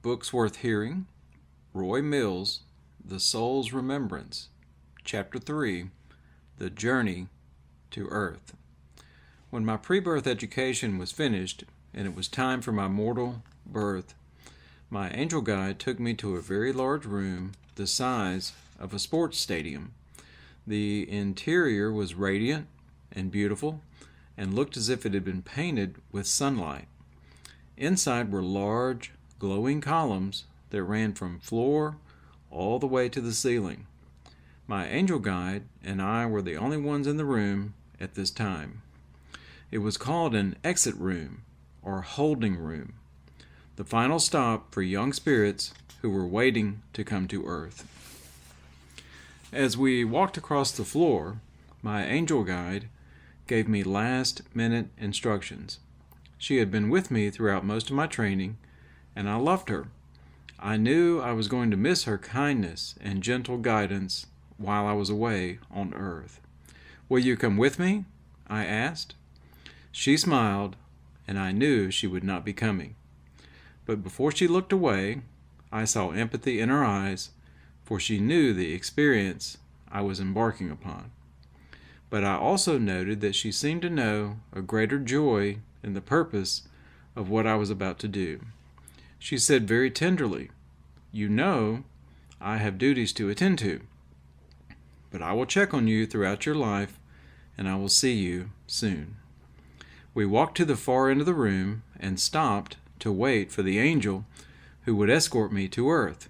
Books Worth Hearing, Roy Mills, The Soul's Remembrance, Chapter 3, The Journey to Earth. When my pre-birth education was finished and it was time for my mortal birth, my angel guide took me to a very large room the size of a sports stadium. The interior was radiant and beautiful and looked as if it had been painted with sunlight. Inside were large, glowing columns that ran from floor all the way to the ceiling. My angel guide and I were the only ones in the room at this time. It was called an exit room or holding room, the final stop for young spirits who were waiting to come to earth. As we walked across the floor, my angel guide gave me last-minute instructions. She had been with me throughout most of my training, and I loved her. I knew I was going to miss her kindness and gentle guidance while I was away on earth. "Will you come with me?" I asked. She smiled, and I knew she would not be coming. But before she looked away, I saw empathy in her eyes, for she knew the experience I was embarking upon. But I also noted that she seemed to know a greater joy in the purpose of what I was about to do. She said very tenderly, "You know, I have duties to attend to, but I will check on you throughout your life, and I will see you soon." We walked to the far end of the room and stopped to wait for the angel who would escort me to earth.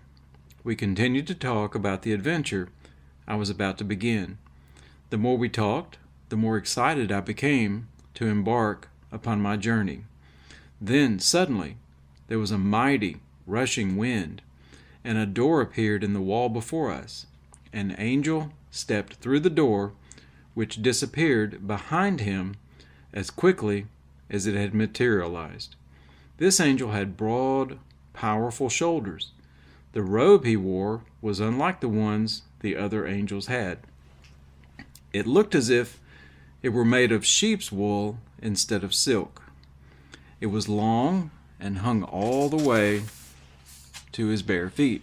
We continued to talk about the adventure I was about to begin. The more we talked, the more excited I became to embark upon my journey. Then, suddenly, there was a mighty, rushing wind, and a door appeared in the wall before us. An angel stepped through the door, which disappeared behind him as quickly as it had materialized. This angel had broad, powerful shoulders. The robe he wore was unlike the ones the other angels had. It looked as if it were made of sheep's wool instead of silk. It was long and hung all the way to his bare feet.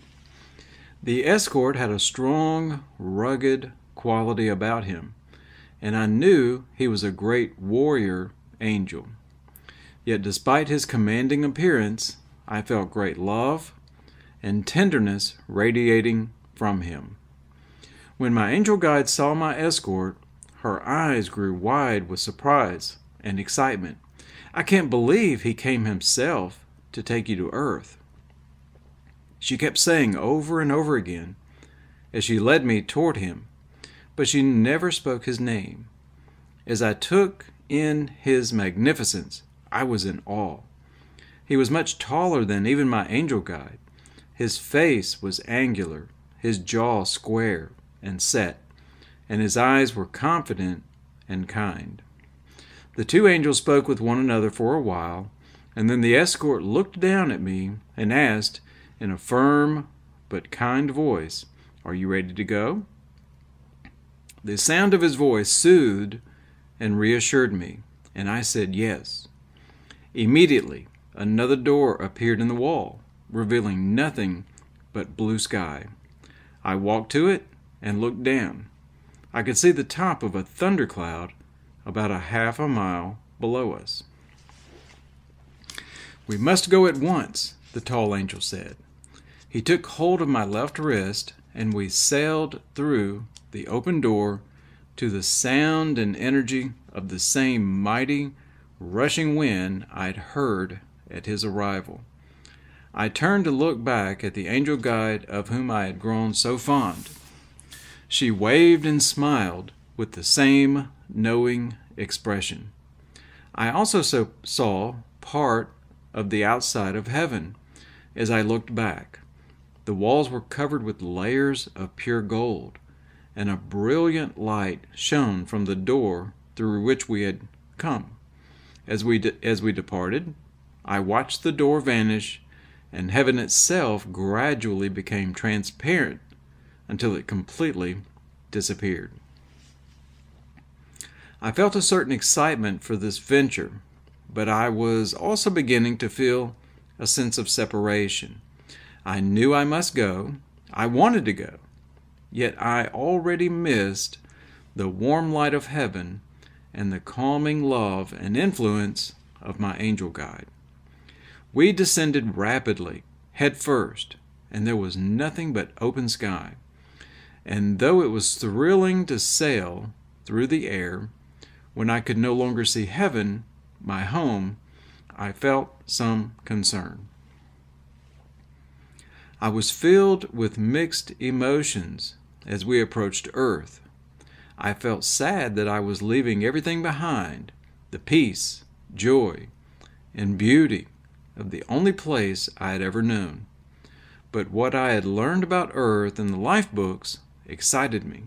The escort had a strong, rugged quality about him, and I knew he was a great warrior angel. Yet despite his commanding appearance, I felt great love and tenderness radiating from him. When my angel guide saw my escort, her eyes grew wide with surprise and excitement. "I can't believe he came himself to take you to earth," she kept saying over and over again as she led me toward him, but she never spoke his name. As I took in his magnificence, I was in awe. He was much taller than even my angel guide. His face was angular, his jaw square and set, and his eyes were confident and kind. The two angels spoke with one another for a while, and then the escort looked down at me and asked in a firm but kind voice, "Are you ready to go?" The sound of his voice soothed and reassured me, and I said yes. Immediately, another door appeared in the wall, revealing nothing but blue sky. I walked to it and looked down. I could see the top of a thundercloud about a half a mile below us. "We must go at once," the tall angel said. He took hold of my left wrist, and we sailed through the open door to the sound and energy of the same mighty, rushing wind I'd heard at his arrival. I turned to look back at the angel guide of whom I had grown so fond. She waved and smiled with the same knowing expression. I also saw part of the outside of heaven as I looked back. The walls were covered with layers of pure gold, and a brilliant light shone from the door through which we had come. As we departed, I watched the door vanish, and heaven itself gradually became transparent until it completely disappeared. I felt a certain excitement for this venture, but I was also beginning to feel a sense of separation. I knew I must go. I wanted to go. Yet I already missed the warm light of heaven and the calming love and influence of my angel guide. We descended rapidly, head first, and there was nothing but open sky. And though it was thrilling to sail through the air, when I could no longer see heaven, my home, I felt some concern. I was filled with mixed emotions as we approached Earth. I felt sad that I was leaving everything behind, the peace, joy, and beauty of the only place I had ever known. But what I had learned about Earth in the life books excited me,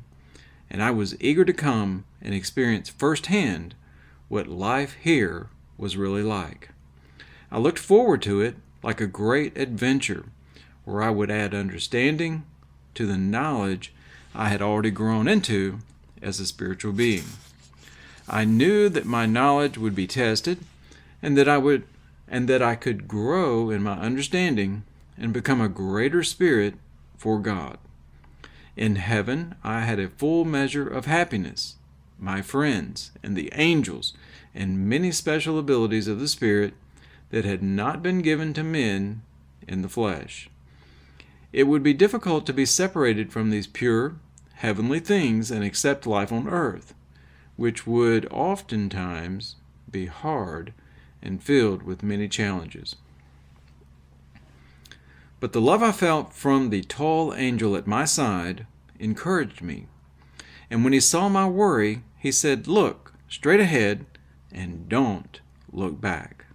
and I was eager to come and experience firsthand what life here was really like. I looked forward to it like a great adventure where I would add understanding to the knowledge I had already grown into as a spiritual being. I knew that my knowledge would be tested and that I could grow in my understanding and become a greater spirit for God. In heaven, I had a full measure of happiness, my friends, and the angels, and many special abilities of the Spirit that had not been given to men in the flesh. It would be difficult to be separated from these pure, heavenly things and accept life on earth, which would oftentimes be hard and filled with many challenges. But the love I felt from the tall angel at my side encouraged me. And when he saw my worry, he said, "Look straight ahead and don't look back."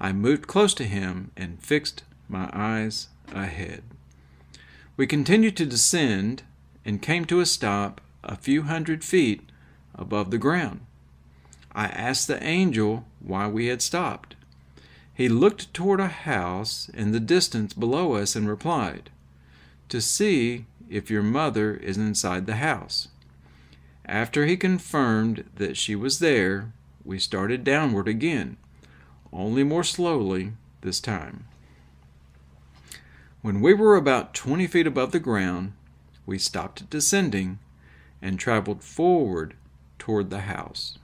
I moved close to him and fixed my eyes ahead. We continued to descend and came to a stop a few hundred feet above the ground. I asked the angel why we had stopped. He looked toward a house in the distance below us and replied, "To see if your mother is inside the house." After he confirmed that she was there, we started downward again, only more slowly this time. When we were about 20 feet above the ground, we stopped descending and traveled forward toward the house.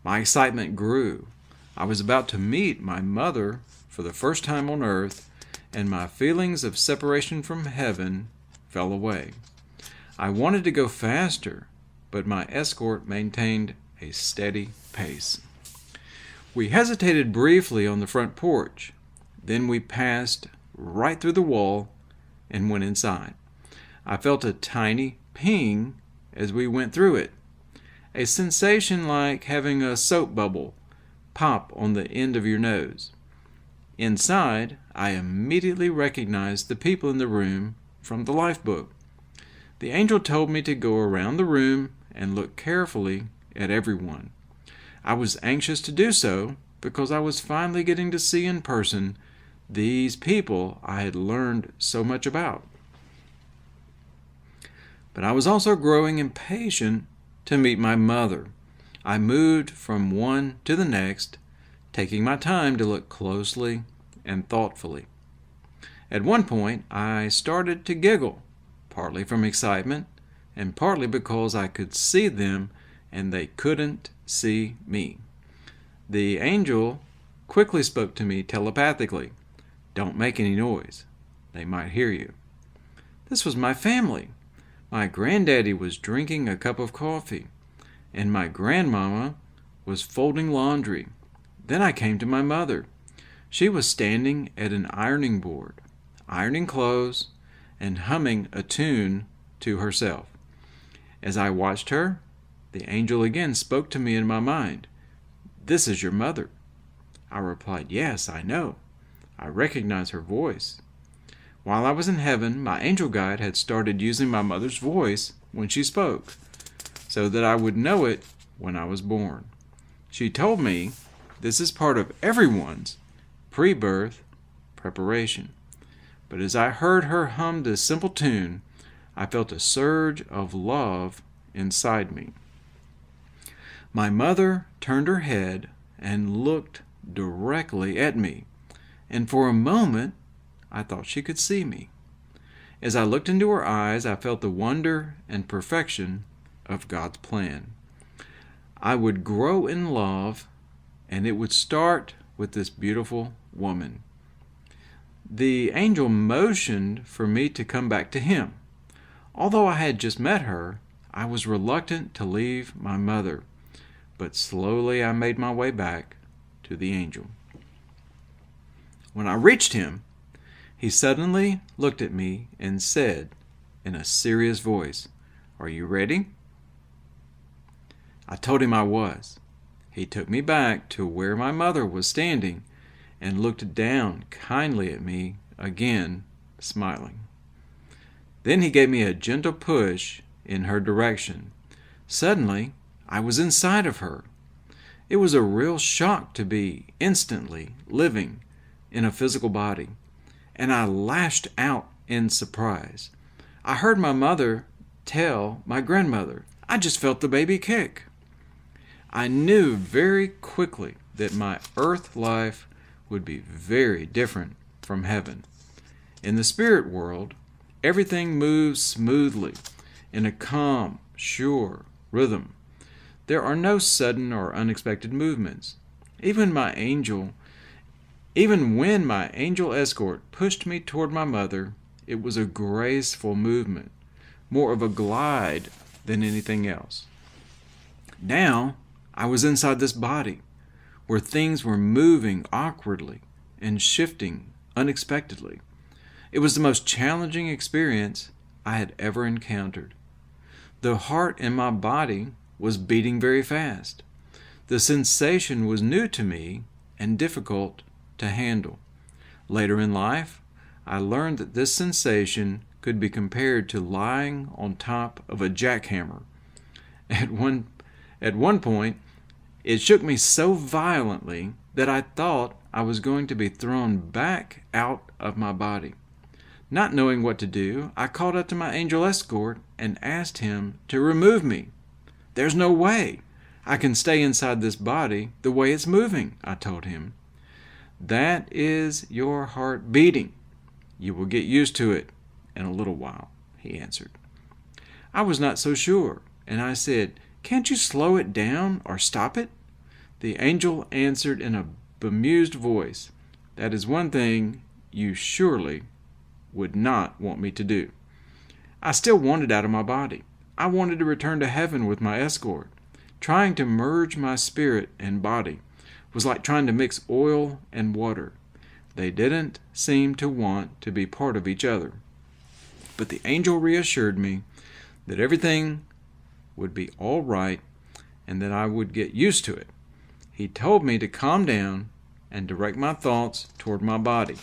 My excitement grew. I was about to meet my mother for the first time on earth, and my feelings of separation from heaven fell away. I wanted to go faster, but my escort maintained a steady pace. We hesitated briefly on the front porch. Then we passed right through the wall and went inside. I felt a tiny ping as we went through it, a sensation like having a soap bubble pop on the end of your nose. Inside, I immediately recognized the people in the room from the life book. The angel told me to go around the room and look carefully at everyone. I was anxious to do so because I was finally getting to see in person these people I had learned so much about. But I was also growing impatient to meet my mother. I moved from one to the next, taking my time to look closely and thoughtfully. At one point, I started to giggle, partly from excitement and partly because I could see them and they couldn't see me. The angel quickly spoke to me telepathically. "Don't make any noise. They might hear you." This was my family. My granddaddy was drinking a cup of coffee, and my grandmama was folding laundry. Then I came to my mother. She was standing at an ironing board, ironing clothes and humming a tune to herself. As I watched her, the angel again spoke to me in my mind. "This is your mother." I replied, "Yes, I know. I recognize her voice." While I was in heaven, my angel guide had started using my mother's voice when she spoke, so that I would know it when I was born. She told me this is part of everyone's pre-birth preparation. But as I heard her hum this simple tune, I felt a surge of love inside me. My mother turned her head and looked directly at me, and for a moment I thought she could see me. As I looked into her eyes, I felt the wonder and perfection of God's plan. I would grow in love, and it would start with this beautiful woman. The angel motioned for me to come back to him. Although I had just met her, I was reluctant to leave my mother, but slowly I made my way back to the angel. When I reached him, he suddenly looked at me and said in a serious voice, "Are you ready?" I told him I was. He took me back to where my mother was standing and looked down kindly at me, again smiling. Then he gave me a gentle push in her direction. Suddenly, I was inside of her. It was a real shock to be instantly living in a physical body, and I lashed out in surprise. I heard my mother tell my grandmother, "I just felt the baby kick." I knew very quickly that my earth life would be very different from heaven. In the spirit world, everything moves smoothly in a calm, sure rhythm. There are no sudden or unexpected movements. Even when my angel escort pushed me toward my mother, it was a graceful movement, more of a glide than anything else. Now, I was inside this body, where things were moving awkwardly and shifting unexpectedly. It was the most challenging experience I had ever encountered. The heart in my body was beating very fast. The sensation was new to me and difficult to handle. Later in life, I learned that this sensation could be compared to lying on top of a jackhammer. At one point, it shook me so violently that I thought I was going to be thrown back out of my body. Not knowing what to do, I called out to my angel escort and asked him to remove me. "There's no way I can stay inside this body the way it's moving," I told him. "That is your heart beating. You will get used to it in a little while," he answered. I was not so sure, and I said, "Can't you slow it down or stop it?" The angel answered in a bemused voice, "That is one thing you surely would not want me to do." I still wanted out of my body. I wanted to return to heaven with my escort. Trying to merge my spirit and body was like trying to mix oil and water. They didn't seem to want to be part of each other. But the angel reassured me that everything would be all right and that I would get used to it. He told me to calm down and direct my thoughts toward my body.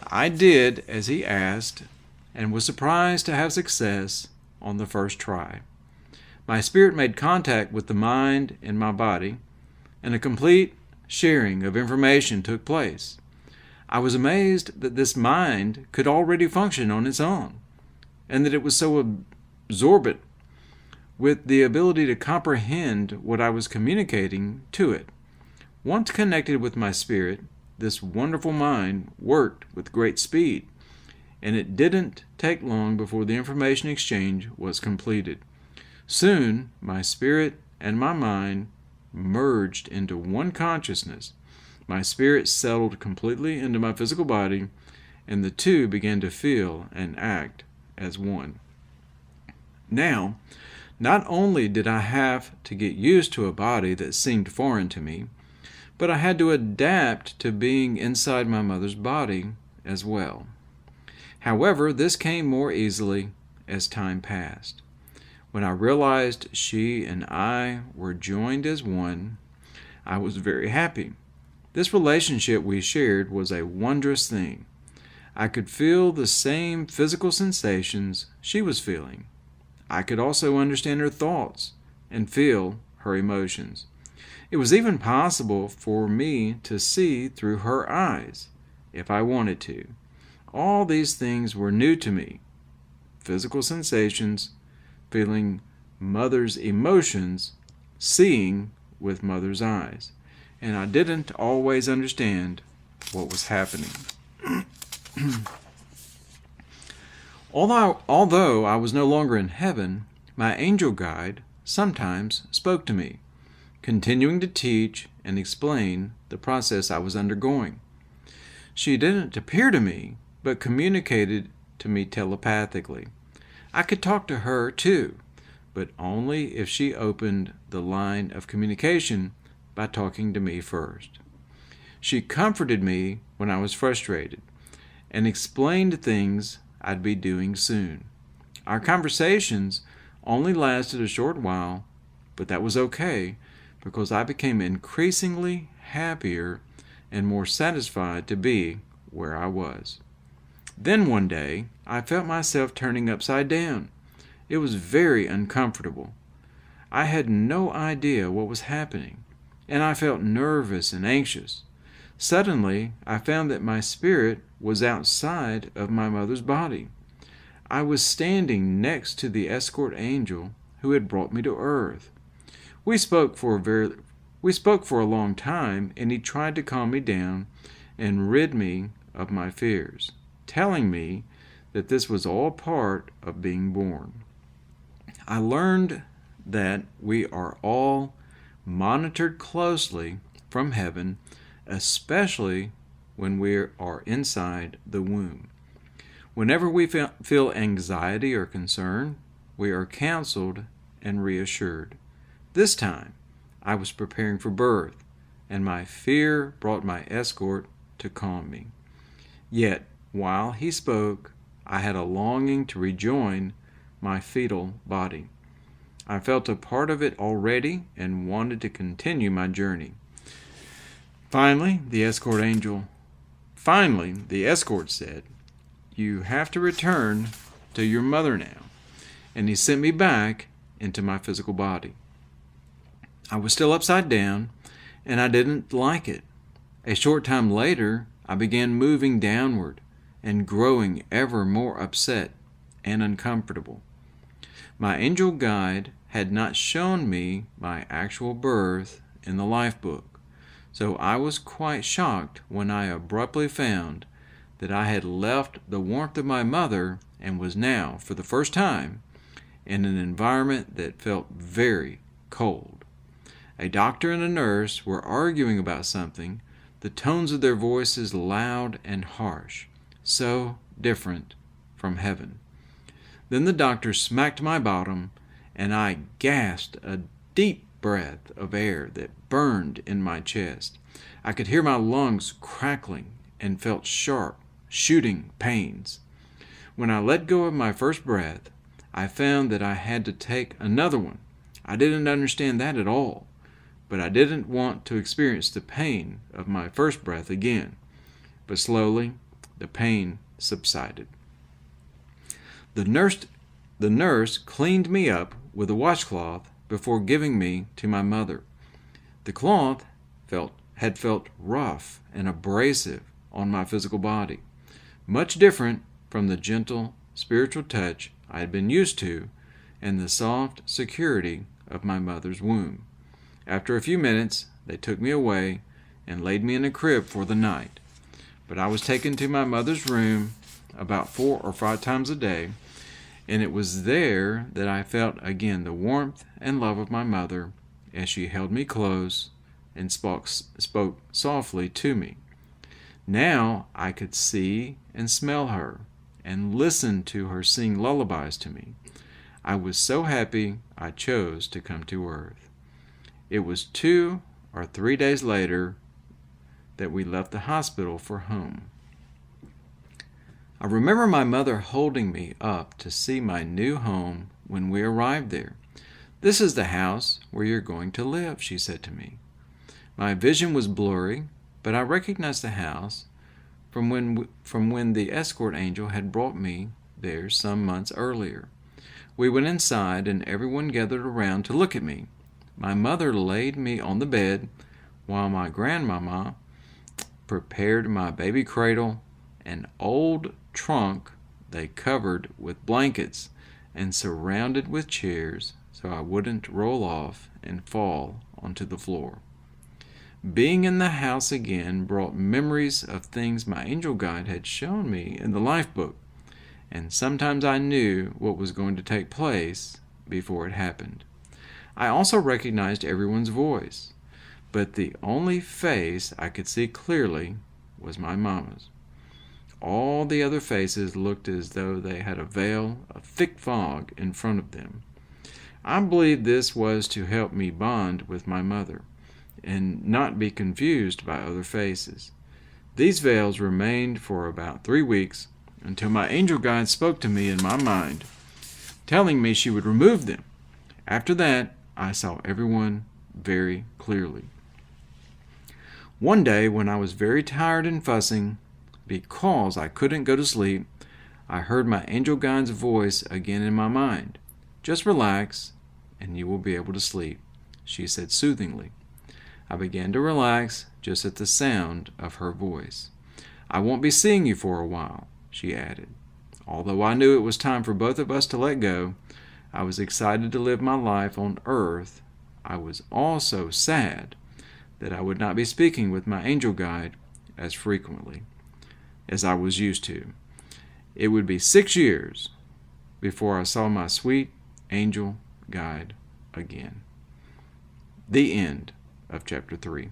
I did as he asked and was surprised to have success on the first try. My spirit made contact with the mind in my body, and a complete sharing of information took place. I was amazed that this mind could already function on its own, and that it was so absorbent with the ability to comprehend what I was communicating to it. Once connected with my spirit, this wonderful mind worked with great speed, and it didn't take long before the information exchange was completed. Soon, my spirit and my mind merged into one consciousness. My spirit settled completely into my physical body, and the two began to feel and act as one. Now, not only did I have to get used to a body that seemed foreign to me, but I had to adapt to being inside my mother's body as well. However, this came more easily as time passed. When I realized she and I were joined as one, I was very happy. This relationship we shared was a wondrous thing. I could feel the same physical sensations she was feeling. I could also understand her thoughts and feel her emotions. It was even possible for me to see through her eyes, if I wanted to. All these things were new to me. Physical sensations, feeling mother's emotions, seeing with mother's eyes. And I didn't always understand what was happening. Although I was no longer in heaven, my angel guide sometimes spoke to me, continuing to teach and explain the process I was undergoing. She didn't appear to me, but communicated to me telepathically. I could talk to her too, but only if she opened the line of communication by talking to me first. She comforted me when I was frustrated and explained things I'd be doing soon. Our conversations only lasted a short while, but that was okay because I became increasingly happier and more satisfied to be where I was. Then one day, I felt myself turning upside down. It was very uncomfortable. I had no idea what was happening, and I felt nervous and anxious. Suddenly, I found that my spirit was outside of my mother's body. I was standing next to the escort angel who had brought me to earth. We spoke for a long time, and he tried to calm me down and rid me of my fears, telling me that this was all part of being born. I learned that we are all monitored closely from heaven, especially when we are inside the womb. Whenever we feel anxiety or concern, we are counseled and reassured. This time, I was preparing for birth, and my fear brought my escort to calm me. Yet, while he spoke, I had a longing to rejoin my fetal body. I felt a part of it already and wanted to continue my journey. Finally, the escort said, "You have to return to your mother now." And he sent me back into my physical body. I was still upside down, and I didn't like it. A short time later, I began moving downward and growing ever more upset and uncomfortable. My angel guide had not shown me my actual birth in the life book, so I was quite shocked when I abruptly found that I had left the warmth of my mother and was now, for the first time, in an environment that felt very cold. A doctor and a nurse were arguing about something, the tones of their voices loud and harsh, so different from heaven. Then the doctor smacked my bottom, and I gasped a deep breath of air that burned in my chest. I could hear my lungs crackling and felt sharp, shooting pains. When I let go of my first breath, I found that I had to take another one. I didn't understand that at all, but I didn't want to experience the pain of my first breath again. But slowly, the pain subsided. The nurse cleaned me up with a washcloth before giving me to my mother. The cloth had felt rough and abrasive on my physical body, much different from the gentle spiritual touch I had been used to and the soft security of my mother's womb. After a few minutes, they took me away and laid me in a crib for the night. But I was taken to my mother's room about 4 or 5 times a day, and it was there that I felt again the warmth and love of my mother as she held me close and spoke softly to me. Now I could see and smell her and listen to her sing lullabies to me. I was so happy I chose to come to earth. It was 2 or 3 days later that we left the hospital for home. I remember my mother holding me up to see my new home when we arrived there. "This is the house where you're going to live," she said to me. My vision was blurry, but I recognized the house from when the escort angel had brought me there some months earlier. We went inside, and everyone gathered around to look at me. My mother laid me on the bed while my grandmama prepared my baby cradle, an old trunk they covered with blankets and surrounded with chairs so I wouldn't roll off and fall onto the floor. Being in the house again brought memories of things my angel guide had shown me in the life book, and sometimes I knew what was going to take place before it happened. I also recognized everyone's voice, but the only face I could see clearly was my mama's. All the other faces looked as though they had a veil of thick fog in front of them. I believe this was to help me bond with my mother and not be confused by other faces. These veils remained for about 3 weeks until my angel guide spoke to me in my mind, telling me she would remove them. After that, I saw everyone very clearly. One day, when I was very tired and fussing because I couldn't go to sleep, I heard my angel guide's voice again in my mind. "Just relax, and you will be able to sleep," she said soothingly. I began to relax just at the sound of her voice. "I won't be seeing you for a while," she added. Although I knew it was time for both of us to let go, I was excited to live my life on earth. I was also sad that I would not be speaking with my angel guide as frequently as I was used to. It would be 6 years before I saw my sweet angel guide again. The end of chapter 3.